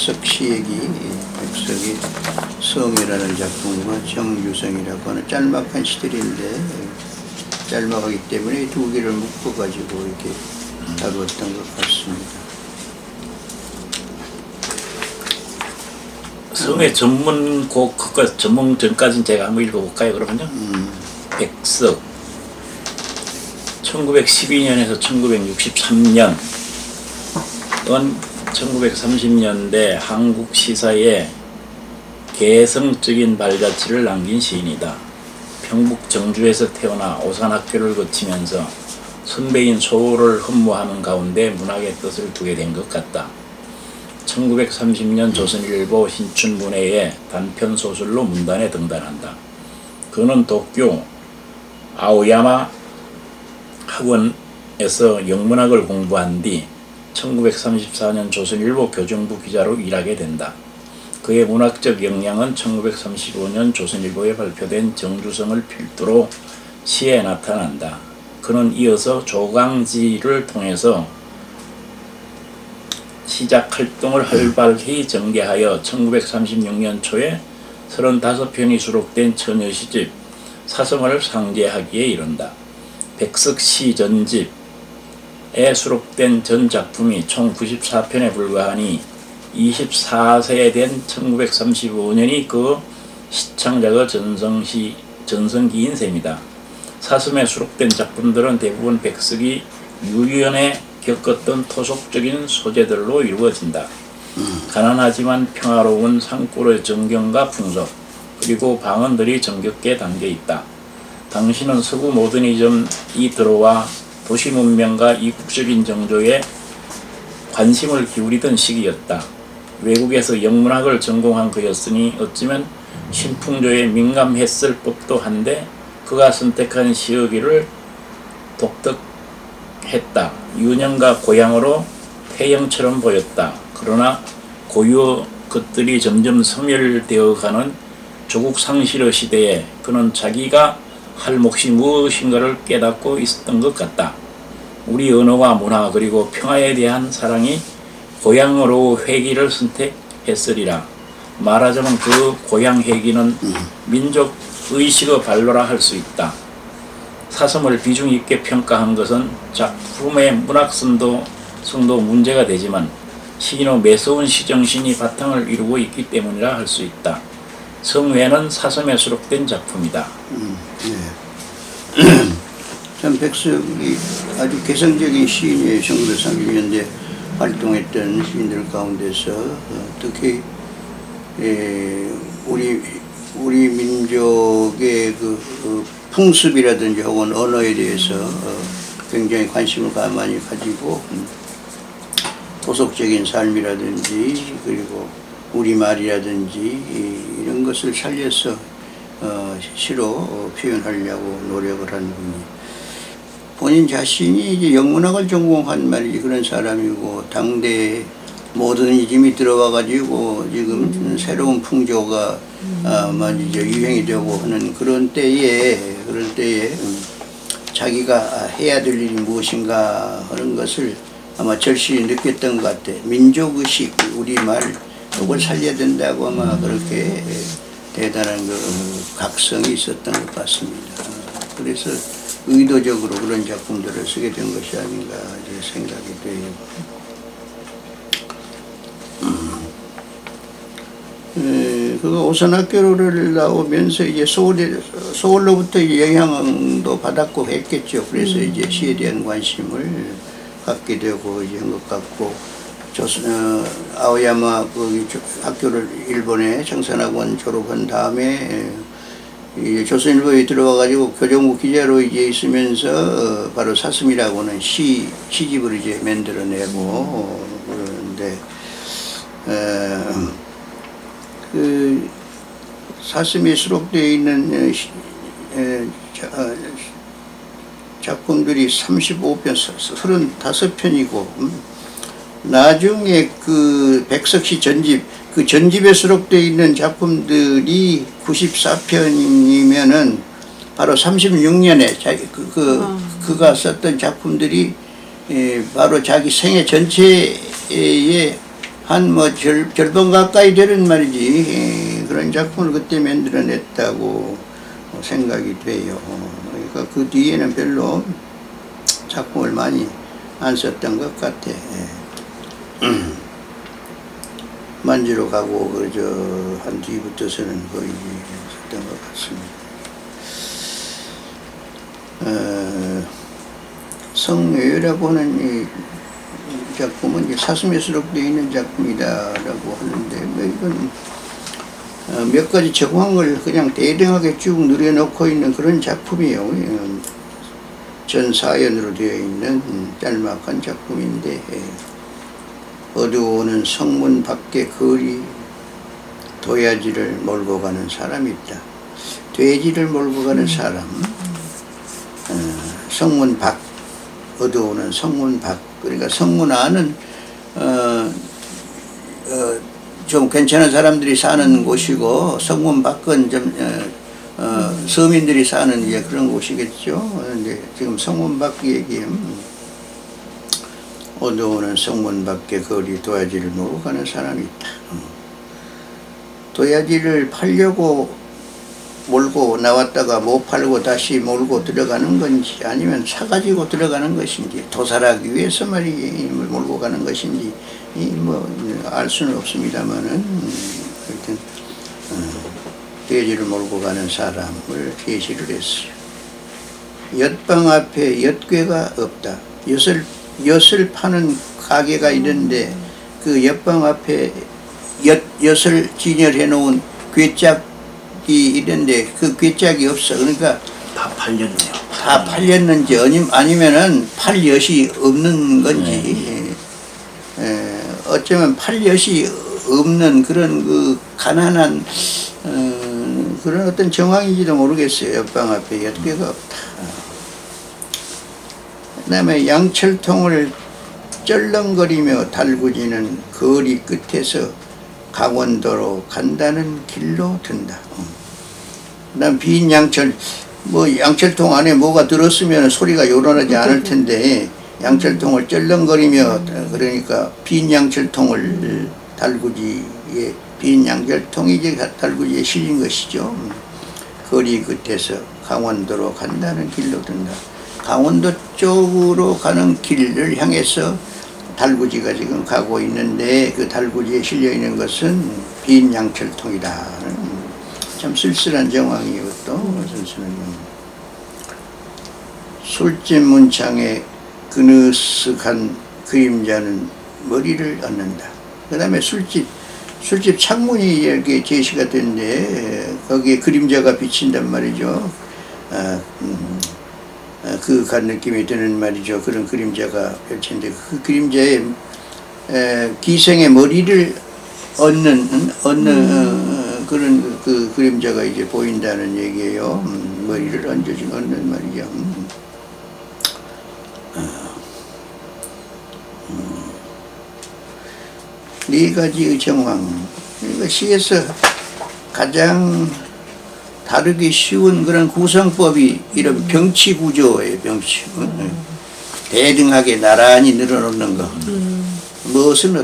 백석시액이 백석이 성이라는 작품과 정유성이라고 하는 짤막한 시들인데 짤막하기 때문에 두 개를 묶어가지고 이렇게 다루었던 것 같습니다. 성의 전문곡 그거 전문전까지는 제가 한번 읽어볼까요? 그러면요. 백석 1912년에서 1963년 1930년대 한국 시사에 개성적인 발자취를 남긴 시인이다. 평북 정주에서 태어나 오산학교를 거치면서 선배인 소호를 흠모하는 가운데 문학의 뜻을 두게 된 것 같다. 1930년 조선일보 신춘문예에 단편소설로 문단에 등단한다. 그는 도쿄 아오야마 학원에서 영문학을 공부한 뒤 1934년 조선일보 교정부 기자로 일하게 된다. 그의 문학적 역량은 1935년 조선일보에 발표된 정주성을 필두로 시에 나타난다. 그는 이어서 조강지를 통해서 시작 활동을 활발히 전개하여 1936년 초에 35편이 수록된 처녀시집 사성을 상제하기에 이른다. 백석시 전집에 수록된 전 작품이 총 94편에 불과하니 24세에 된 1935년이 그 시창작의 전성기인 셈이다. 사슴에 수록된 작품들은 대부분 백석이 유연에 겪었던 토속적인 소재들로 이루어진다. 가난하지만 평화로운 산골의 정경과 풍속, 그리고 방언들이 정겹게 담겨있다. 당시는 서구 모더니즘이 들어와 도시 문명과 이국적인 정조에 관심을 기울이던 시기였다. 외국에서 영문학을 전공한 그였으니 어쩌면 신풍조에 민감했을 법도 한데 그가 선택한 시어기를 독특했다. 유년과 고향으로 태영처럼 보였다. 그러나 고유의 것들이 점점 소멸되어가는 조국 상실의 시대에 그는 자기가 할 몫이 무엇인가를 깨닫고 있었던 것 같다. 우리 언어와 문화 그리고 평화에 대한 사랑이 고향으로 회귀를 선택했으리라. 말하자면 그 고향 회귀는 민족 의식의 발로라 할 수 있다. 사슴을 비중 있게 평가한 것은 작품의 문학성도 문제가 되지만 시인의 매서운 시정신이 바탕을 이루고 있기 때문이라 할 수 있다. 성회는 사슴에 수록된 작품이다. 참 백석이 아주 개성적인 시인이에요. 1930년대 활동했던 시인들 가운데서 특히 우리 민족의 그 풍습이라든지 혹은 언어에 대해서 굉장히 관심을 많이 가지고 토속적인 삶이라든지 그리고 우리말이라든지 이런 것을 살려서 시로 표현하려고 노력을 한 분이 본인 자신이 이제 영문학을 전공한 말이지 그런 사람이고 당대 모더니즘이 들어와 가지고 지금 새로운 풍조가 이제 유행이 되고 하는 그런 때에 자기가 해야 될 일이 무엇인가 하는 것을 아마 절실히 느꼈던 것 같아. 민족의식, 우리말 그걸 살려야 된다고 아마 그렇게 대단한 각성이 있었던 것 같습니다. 그래서 의도적으로 그런 작품들을 쓰게 된 것이 아닌가 생각이 돼요. 그가 오산학교를 나오면서 이제 서울로부터 영향도 받았고 했겠죠. 그래서 이제 시에 대한 관심을 갖게 되고 이제 한 것 같고 아오야마 학교를 일본에 청산학원 졸업한 다음에 이제 조선일보에 들어와가지고 교정부 기자로 이제 있으면서 바로 사슴이라고는 시집을 이제 만들어내고 그러는데 그 사슴에 수록되어 있는 작품들이 35편, 35편이고 나중에 그 백석시 전집, 그 전집에 수록되어 있는 작품들이 94편이면은 바로 36년에 그가 썼던 작품들이 바로 자기 생애 전체에 한 뭐 절반 가까이 되는 말이지 그런 작품을 그때 만들어냈다고 생각이 돼요. 그러니까 그 뒤에는 별로 작품을 많이 안 썼던 것 같아. 만지러 가고 그저 한 뒤부터서는 거의 썼던 것 같습니다. 성묘라고 하는 이 작품은 이제 사슴에 수록되어 있는 작품이다라고 하는데 뭐 이건 몇 가지 정황을 그냥 대등하게 쭉 누려놓고 있는 그런 작품이에요. 전 사연으로 되어 있는 짤막한 작품인데 어두워오는 성문 밖에 거리 도야지를 몰고 가는 사람이 있다. 돼지를 몰고 가는 사람. 성문 밖 어두워오는 성문 밖. 그러니까 성문 안은 좀 괜찮은 사람들이 사는 곳이고 성문 밖은 좀 서민들이 사는 이제 그런 곳이겠죠. 근데 지금 성문 밖 얘기는 어두워오는 성문 밖에 거리 도야지를 몰고 가는 사람이 있다. 도야지를 팔려고 몰고 나왔다가 못 팔고 다시 몰고 들어가는 건지 아니면 사가지고 들어가는 것인지 도살하기 위해서 말이 몰고 가는 것인지 뭐 알 수는 없습니다만은 하여튼 돼지를 몰고 가는 사람을 제시를 했어요. 엿방 앞에 엿괴가 없다. 엿을 파는 가게가 있는데 그 엿방 앞에 엿을 진열해 놓은 괴짝 있는데 그 괴짝이 없어. 그러니까 다 팔렸네요. 다 팔렸는지 아니면은 팔 엿이 없는 건지 어쩌면 팔 엿이 없는 그런 그 가난한 그런 어떤 정황인지도 모르겠어요. 옆방 앞에 엿개가 없다. 그다음에 양철통을 쩔렁거리며 달구지는 거리 끝에서 강원도로 간다는 길로 든다. 그다음 빈 양철 뭐 양철통 안에 뭐가 들었으면 소리가 요란하지 않을 텐데 양철통을 쩔렁거리며 그러니까 빈 양철통을 달구지에 빈 양철통이 이제 달구지에 실린 것이죠. 거리 끝에서 강원도로 간다는 길로 든다. 강원도 쪽으로 가는 길을 향해서 달구지가 지금 가고 있는데 그 달구지에 실려 있는 것은 빈 양철통이다. 참 쓸쓸한 정황이에요. 또 쓸쓸한 정황. 술집 문창에 그느쓱한 그림자는 머리를 얹는다. 그 다음에 술집 창문이 이렇게 제시가 된데 거기에 그림자가 비친단 말이죠. 그간 느낌이 드는 말이죠. 그런 그림자가 펼친데 그 그림자에 기생의 머리를 얹는 그런 그 그림자가 이제 보인다는 얘기예요. 머리를 얹는 말이죠. 네 가지의 정황. 그러니까 시에서 가장 다루기 쉬운 그런 구성법이 이런 병치 구조예요. 병치. 대등하게 나란히 늘어놓는 거. 무엇은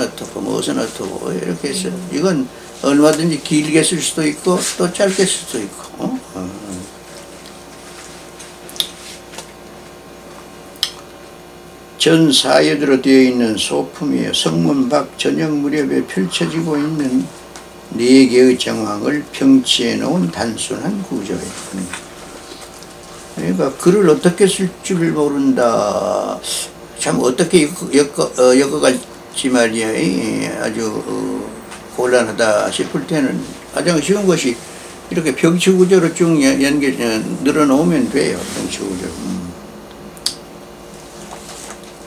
어떻고 이렇게 해서 이건 얼마든지 길게 쓸 수도 있고 또 짧게 쓸 수도 있고. 전 사여대로 되어 있는 소품이에요. 성문 밖 저녁 무렵에 펼쳐지고 있는 네 개의 정황을 병치해 놓은 단순한 구조예요. 그러니까 글을 어떻게 쓸 줄 모른다. 참 어떻게 엮어갈지 말이야. 아주 곤란하다 싶을 때는 가장 쉬운 것이 이렇게 병치 구조로 쭉 늘어놓으면 돼요. 병치 구조.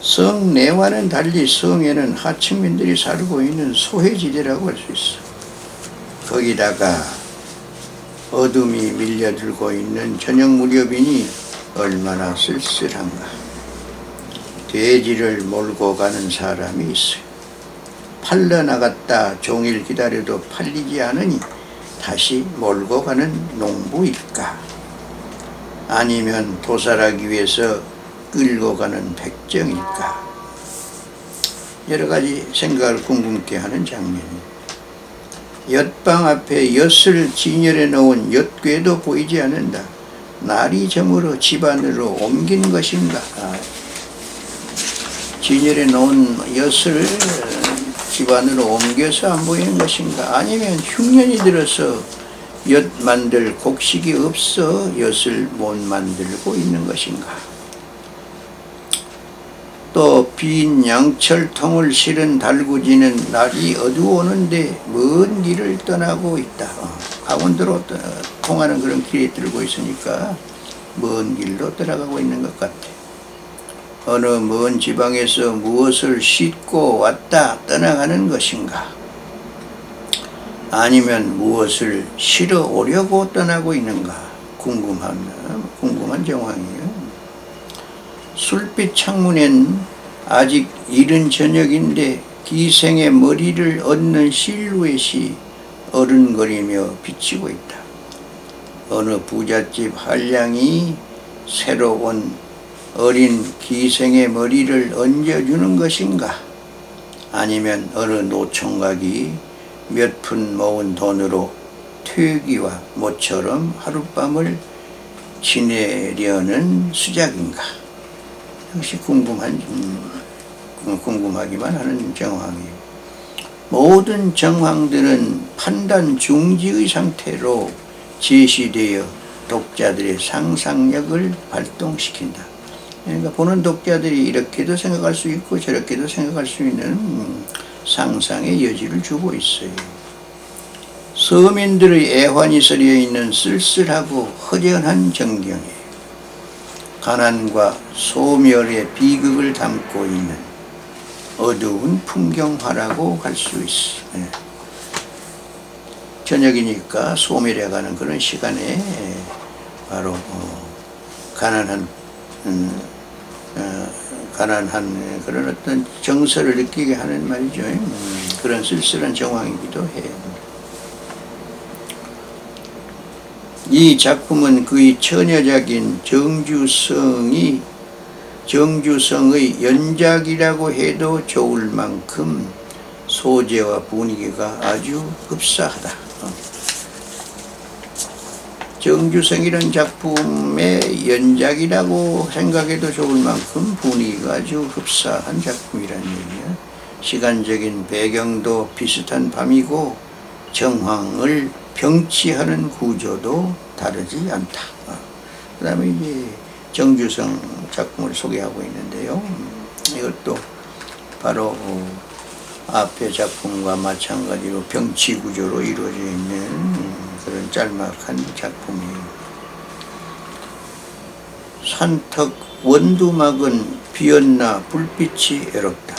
성 내와는 달리 성에는 하층민들이 살고 있는 소해지대라고 할 수 있어. 거기다가 어둠이 밀려들고 있는 저녁 무렵이니 얼마나 쓸쓸한가. 돼지를 몰고 가는 사람이 있어요. 팔러 나갔다 종일 기다려도 팔리지 않으니 다시 몰고 가는 농부일까? 아니면 도살하기 위해서 끌고 가는 백정일까? 여러 가지 생각을 궁금케 하는 장면이에요. 엿방 앞에 엿을 진열해 놓은 엿괴도 보이지 않는다. 날이 저물어 집안으로 옮긴 것인가? 진열해 놓은 엿을 집안으로 옮겨서 안 보이는 것인가? 아니면 흉년이 들어서 엿 만들 곡식이 없어 엿을 못 만들고 있는 것인가? 또 빈 양철통을 실은 달구지는 날이 어두워오는데 먼 길을 떠나고 있다. 강원도로 통하는 그런 길에 들고 있으니까 먼 길로 떠나가고 있는 것 같아. 어느 먼 지방에서 무엇을 싣고 왔다 떠나가는 것인가? 아니면 무엇을 실어 오려고 떠나고 있는가? 궁금한 정황이에요. 술빛 창문엔 아직 이른 저녁인데 기생의 머리를 얹는 실루엣이 어른거리며 비치고 있다. 어느 부잣집 한량이 새로 온 어린 기생의 머리를 얹어주는 것인가? 아니면 어느 노총각이 몇 푼 모은 돈으로 퇴기와 모처럼 하룻밤을 지내려는 수작인가? 역시 궁금하기만 하는 정황이에요. 모든 정황들은 판단 중지의 상태로 제시되어 독자들의 상상력을 발동시킨다. 그러니까 보는 독자들이 이렇게도 생각할 수 있고 저렇게도 생각할 수 있는 상상의 여지를 주고 있어요. 서민들의 애환이 서려 있는 쓸쓸하고 허전한 전경에 가난과 소멸의 비극을 담고 있는 어두운 풍경화라고 할 수 있어. 저녁이니까 소멸해가는 그런 시간에 바로 가난한 그런 어떤 정서를 느끼게 하는 말이죠. 그런 쓸쓸한 정황이기도 해요. 이 작품은 그의 처녀작인 정주성의 연작이라고 해도 좋을 만큼 소재와 분위기가 아주 흡사하다. 정주성이라는 작품의 연작이라고 생각해도 좋을 만큼 분위기가 아주 흡사한 작품이라는 얘기야. 시간적인 배경도 비슷한 밤이고 정황을 병치하는 구조도 다르지 않다. 그 다음에 이제 정주성 작품을 소개하고 있는데요. 이것도 바로 앞의 작품과 마찬가지로 병치 구조로 이루어져 있는 그런 짤막한 작품이에요. 산턱 원두막은 비었나 불빛이 외롭다.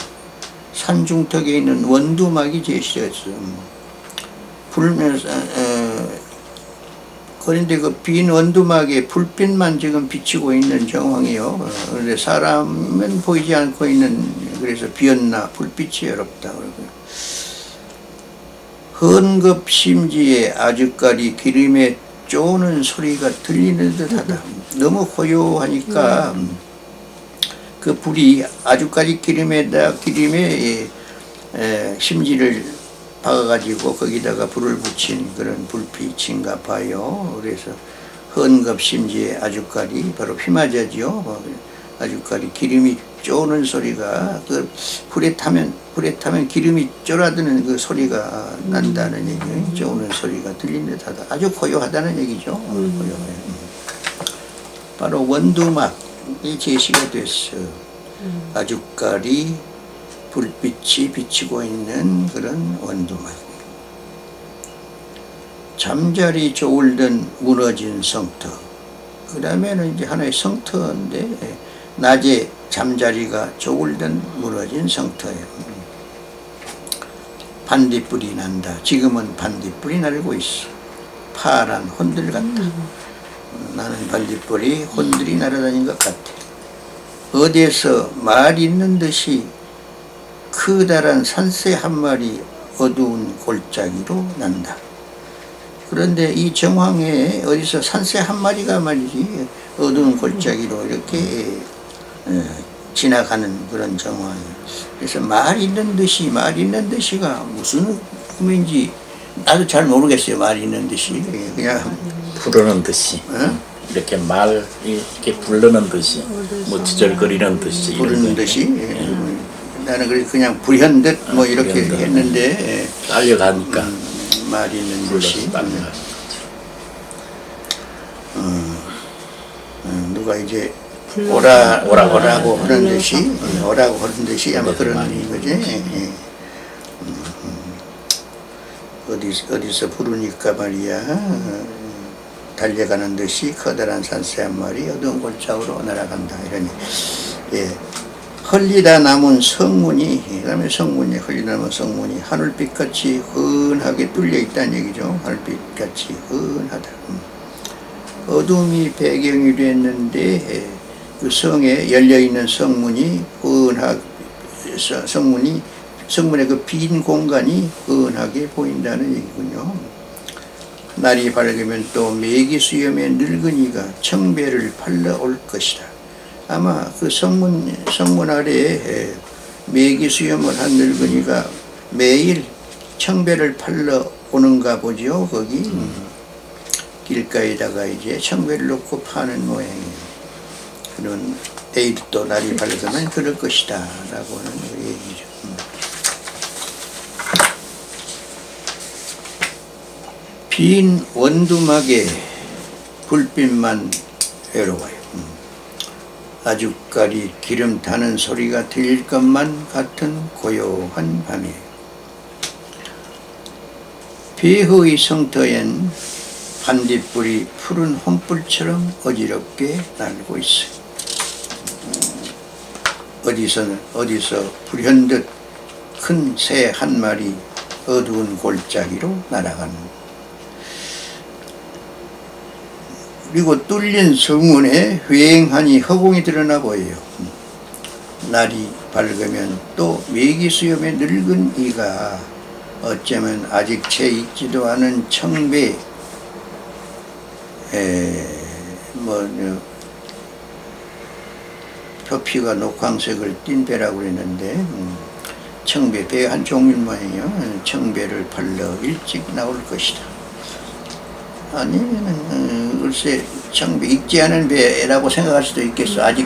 산중턱에 있는 원두막이 제시되었어. 그런데 그 빈 원두막에 불빛만 지금 비치고 있는 정황이요. 그런데 사람은 보이지 않고 있는, 그래서 비었나 불빛이 외롭다. 헌급심지에 아주까리 기름에 쪼는 소리가 들리는 듯하다. 너무 고요하니까 그 불이 아주까리 기름에 심지를 박아가지고 거기다가 불을 붙인 그런 불빛인가 봐요. 그래서 헌급심지에 아주까리, 바로 피마자지요. 아주까리 기름이 쪼는 소리가, 그 불에 타면 기름이 쫄아드는 그 소리가 난다는 얘기예요. 쪼는 소리가 들린 듯하다. 아주 고요하다는 얘기죠. 고요해. 바로 원두막이 제시가 됐어. 아주까리 불빛이 비치고 있는 그런 원두막. 잠자리 저울든 무너진 성터. 그 다음에는 이제 하나의 성터인데, 낮에 잠자리가 저울든 무너진 성터예요. 반딧불이 난다. 지금은 반딧불이 날고 있어. 파란 혼들 같다. 나는 반딧불이 혼들이 날아다닌 것 같아. 어디에서 말 있는 듯이 커다란 산새 한 마리 어두운 골짜기로 난다. 그런데 이 정황에 어디서 산새 한 마리가 말이지 어두운 골짜기로 이렇게 지나가는 그런 정황이에요. 그래서 말 있는 듯이가 무슨 의미인지 나도 잘 모르겠어요. 말 있는 듯이 그냥 부르는 듯이 어? 이렇게 말 이렇게 부르는 듯이 뭐 지절거리는 듯이 부르는 이런 듯이 나는 그래서 그냥 불현듯 뭐 이렇게 불현듯. 했는데 딸려가니까 말 있는 듯이 불러서 딸려가. 누가 이제 오라고 오라고 하는 듯이 오라고 하는 듯이 아마 그런 거지. 어디서 부르니까 말이야 달려가는 듯이 커다란 산새 한 마리 어두운 골짜기로 날아간다 이러니 흘리다 남은 성문이 그다음에 성문이 흘리다 남은 성문이 하늘빛같이 흔하게 뚫려 있다는 얘기죠. 하늘빛같이 흔하다. 어둠이 배경이 됐는데 그 성에 열려 있는 성문이 흔하게 성문의 그 빈 공간이 흔하게 보인다는 얘기군요. 날이 밝으면 또 매기수염의 늙은이가 청배를 팔러 올 것이다. 아마 그 성문 아래에 매기수염을 한 늙은이가 매일 청배를 팔러 오는가 보죠. 거기 길가에다가 이제 청배를 놓고 파는 모양이에요. 그러면 내일 또 날이 밝으면 그럴 것이다 라고 하는 얘기죠. 빈 원두막에 불빛만 외로워요. 아주까리 기름 타는 소리가 들릴 것만 같은 고요한 밤이에요. 폐허의 성터엔 반딧불이 푸른 혼불처럼 어지럽게 날고 있어요. 어디서 불현듯 큰 새 한 마리 어두운 골짜기로 날아가는. 그리고 뚫린 성문에 휑하니 허공이 드러나 보여요. 날이 밝으면 또 매기수염의 늙은 이가 어쩌면 아직 채 익지도 않은 청배 표피가 녹황색을 띤 배라고 그랬는데 청배, 배 한 종류 모양이요. 청배를 팔러 일찍 나올 것이다. 아니면 글쎄 청배 익지 않은 배라고 생각할 수도 있겠어. 아직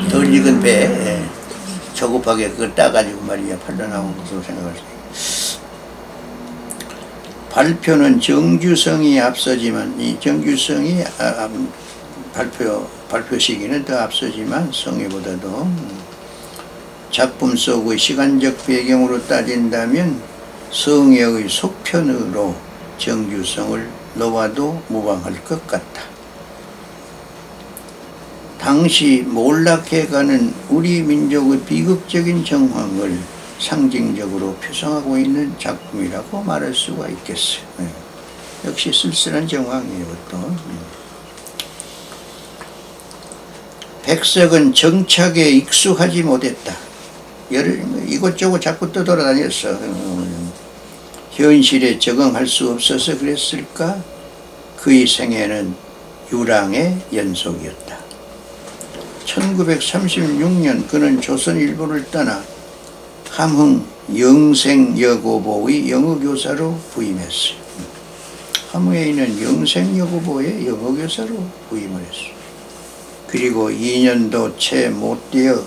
덜 익은 배 저급하게 그걸 따가지고 말이야 팔러 나온 것으로 생각할 수 있겠어. 발표는 정주성이 앞서지만 이 정주성이 발표 시기는 더 앞서지만 성애보다도 작품 속의 시간적 배경으로 따진다면 성애의 속편으로 정주성을 놓아도 무방할 것 같다. 당시 몰락해가는 우리 민족의 비극적인 정황을 상징적으로 표상하고 있는 작품이라고 말할 수가 있겠어요. 역시 쓸쓸한 정황이에요. 또 백석은 정착에 익숙하지 못했다. 이곳저곳 자꾸 떠돌아다녔어. 현실에 적응할 수 없어서 그랬을까? 그의 생애는 유랑의 연속이었다. 1936년 그는 조선일보를 떠나 함흥 영생여고보의 영어교사로 부임했어요. 함흥에 있는 영생여고보의 영어교사로 부임을 했어요. 그리고 2년도 채 못 되어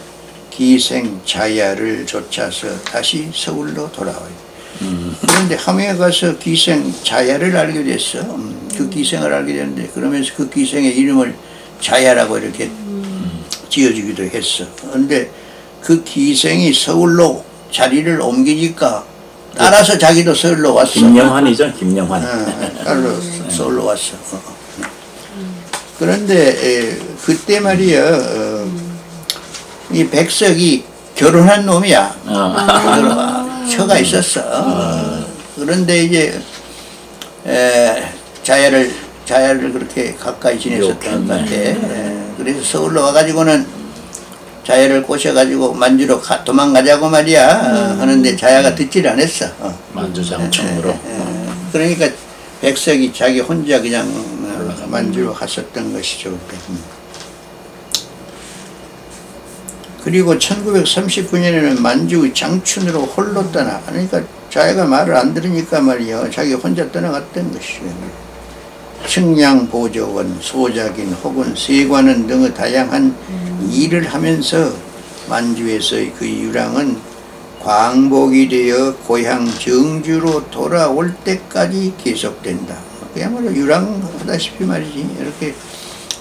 기생자야를 좇아서 다시 서울로 돌아와요. 그런데 함흥에 가서 기생자야를 알게 됐어. 그 기생을 알게 됐는데 그러면서 그 기생의 이름을 자야라고 이렇게 지어주기도 했어. 그런데 그 기생이 서울로 자리를 옮기니까 따라서 자기도 서울로 왔어. 김영환이죠, 김영환. 따로 서울로 왔어. 그런데 그때 말이야 이 백석이 결혼한 놈이야. 처가 있었어. 그런데 이제 자야를 그렇게 가까이 지냈었던 것 같아. 그래서 서울로 와가지고는 자야를 꼬셔가지고 만주로 도망가자고 말이야. 하는데 자야가 듣지를 않았어. 만주장청으로. 그러니까 백석이 자기 혼자 그냥 만주로 갔었던 것이죠. 그리고 1939년에는 만주 장춘으로 홀로 떠나. 그러니까 자기가 말을 안 들으니까 말이요. 자기 혼자 떠나갔던 것이에요. 측량보조원, 소작인 혹은 세관원 등의 다양한 일을 하면서 만주에서의 그 유랑은 광복이 되어 고향 정주로 돌아올 때까지 계속된다. 그야말로 유랑하다시피 말이지. 이렇게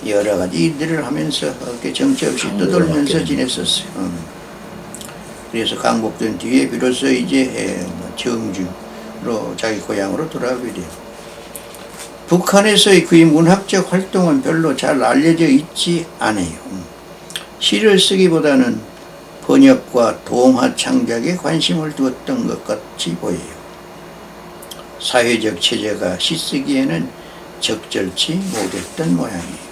여러 가지 일들을 하면서 이렇게 정처 없이 떠돌면서 지냈었어요. 그래서 광복된 뒤에 비로소 이제 정주로 자기 고향으로 돌아오게 돼요. 북한에서의 그의 문학적 활동은 별로 잘 알려져 있지 않아요. 시를 쓰기보다는 번역과 동화 창작에 관심을 두었던 것 같이 보여요. 사회적 체제가 시 쓰기에는 적절치 못했던 모양이에요.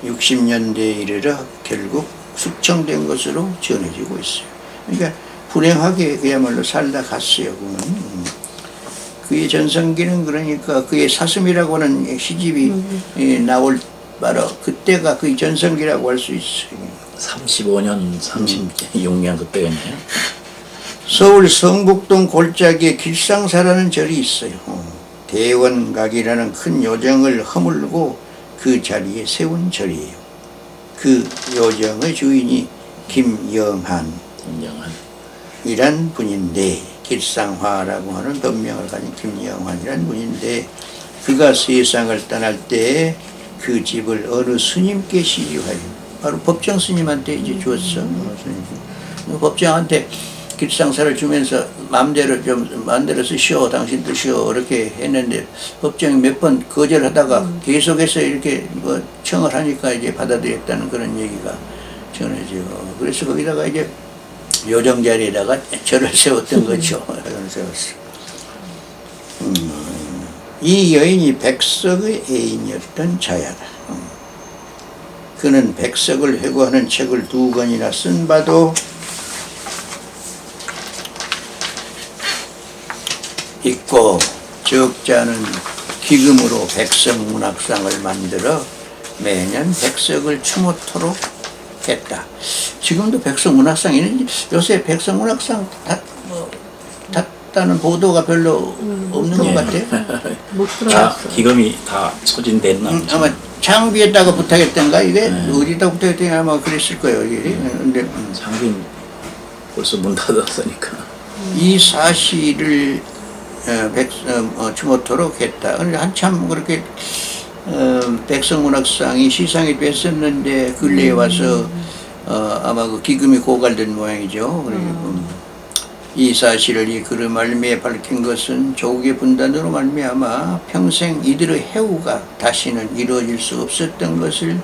60년대에 이르러 결국 숙청된 것으로 전해지고 있어요. 그러니까 불행하게 그야말로 살다 갔어요. 그의 전성기는 그러니까 그의 사슴이라고 하는 시집이 나올 바로 그때가 그의 전성기라고 할 수 있어요. 35년, 36년 그때였네요. 서울 성북동 골짜기에 길상사라는 절이 있어요. 대원각이라는 큰 요정을 허물고 그 자리에 세운 절이에요. 그 요정의 주인이 김영한이란 분인데, 길상화라고 하는 법명을 가진 김영환이라는 분인데, 그가 세상을 떠날 때 그 집을 어느 스님께 시주하여 바로 법정 스님한테 이제 주었어. 법정한테 길상사를 주면서 마음대로 좀 만들어서 쉬어, 당신도 쉬어 이렇게 했는데 법정이 몇 번 거절하다가 계속해서 이렇게 뭐 청을 하니까 이제 받아들였다는 그런 얘기가 전해지고, 그래서 거기다가 이제 요정 자리에다가 절을 세웠던 거죠. 세웠어. 이 여인이 백석의 애인이었던 자야다. 그는 백석을 회고하는 책을 2권이나 쓴 바도 있고, 적자는 기금으로 백석 문학상을 만들어 매년 백석을 추모토록 했다. 지금도 백석 문학상 있는지, 요새 백석 문학상 탔다는 보도가 별로 없는 것 같아요. 못 다 들어갔어. 기금이 다 소진됐나? 아마 창비에다가 부탁했던가 이게 어디다 부탁했던가 아마 그랬을 거예요. 이게. 근데 장빈 벌써 문 닫았으니까. 이 사실을 추모토록 했다. 그런데 한참 그렇게 백석문학상이 시상이 됐었는데 근래에 와서 아마 그 기금이 고갈된 모양이죠. 그리고 이 사실을 이 글의 말미에 밝힌 것은 조국의 분단으로 말미암아 평생 이들의 해후가 다시는 이루어질 수 없었던 것을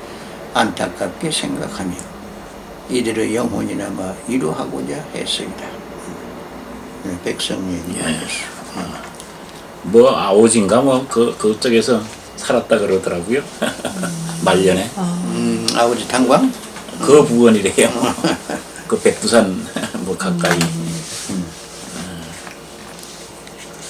안타깝게 생각하며 이들의 영혼이나마 위로하고자 했습니다. 백석 얘기가 있었어요. 뭐 아오진가 뭐 그쪽에서 살았다 그러더라고요. 말년에. 아버지 탄광? 그 부근이래요. 그 백두산 뭐 가까이.